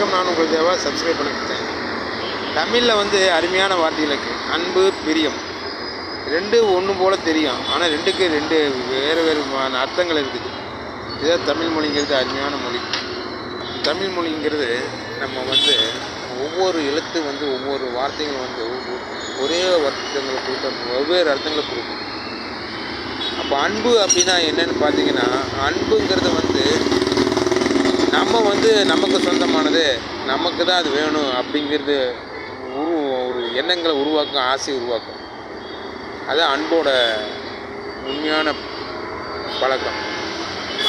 வணக்கம். நான் உங்கள் தேவா. சப்ஸ்கிரைப் பண்ணிக்கிட்டேன். தமிழில் வந்து அருமையான வார்த்தைகள் இருக்குது. அன்பு, பிரியம், ரெண்டு ஒன்று போல் தெரியும். ஆனால் ரெண்டுக்கு ரெண்டு வேறு அர்த்தங்கள் இருக்குது. இதுதான் தமிழ் மொழிங்கிறது. அருமையான மொழி. தமிழ் மொழிங்கிறது நம்ம வந்து ஒவ்வொரு எழுத்து வந்து ஒவ்வொரு வார்த்தைகள் வந்து ஒரே அர்த்தங்களை கொடுக்க, வெவ்வேறு அர்த்தங்களை கொடுக்கும். அப்போ அன்பு அப்படின்னா என்னென்னு பார்த்தீங்கன்னா, அன்புங்கிறது வந்து நம்ம வந்து நமக்கு சொந்தமானது, நமக்கு தான் அது வேணும் அப்படிங்கிறது ஒரு எண்ணங்களை உருவாக்கும், ஆசையை உருவாக்கும். அதுதான் அன்போட உண்மையான பழக்கம்.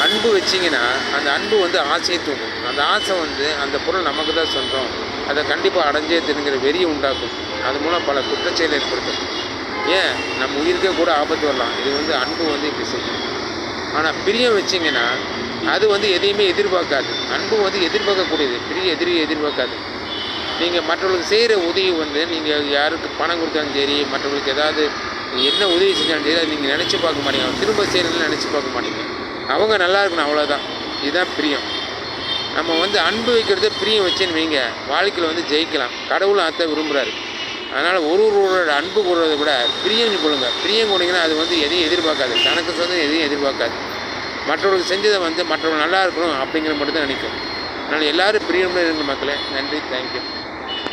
அன்பு வச்சிங்கன்னா அந்த அன்பு வந்து ஆசையை தூண்டும். அந்த ஆசை வந்து அந்த பொருள் நமக்கு தான் சொந்தம், அதை கண்டிப்பாக அடைஞ்சே தெரிஞ்சுக்கிற வெறியை உண்டாக்கும். அது மூலம் பல குற்றச்செயலை ஏற்படுத்தும். ஏன் நம்ம உயிருக்கே கூட ஆபத்து வரலாம். இது வந்து அன்பு வந்து இப்படி செய்யும். ஆனால் பிரியம் வச்சிங்கன்னா அது வந்து எதையுமே எதிர்பார்க்காது. அன்பு வந்து எதிர்பார்க்கக்கூடியது, எதிரியை எதிர்பார்க்காது. நீங்கள் மற்றவர்களுக்கு செய்கிற உதவி வந்து நீங்கள் யாருக்கு பணம் கொடுத்தாலும் சரி, மற்றவர்களுக்கு ஏதாவது என்ன உதவி செஞ்சாலும் சரி, அதை நீங்கள் நினச்சி பார்க்க மாட்டீங்க. திரும்ப செய்யணும்னு நினச்சி பார்க்க மாட்டீங்க. அவங்க நல்லா இருக்கணும், அவ்வளோதான். இதுதான் பிரியம். நம்ம வந்து அன்பு வைக்கிறது பிரியம் வச்சேன்னு வைங்க, வாழ்க்கையில் வந்து ஜெயிக்கலாம். கடவுளும் அதை விரும்புகிறாரு. அதனால் ஒருவரோட அன்பு கூடுறதை விட பிரியம் கொள்ளுங்க. பிரியம் கொண்டீங்கன்னா அது வந்து எதையும் எதிர்பார்க்காது, தனக்கு சொந்தம் எதையும் எதிர்பார்க்காது. மற்றவர்களுக்கு செஞ்சதை வந்து மற்றவங்க நல்லா இருக்கணும் அப்படிங்கிற மட்டும் தான் நினைக்கும். அதனால் எல்லோரும் பிரியமுடன் இருங்க மக்களே. நன்றி, தேங்க்யூ.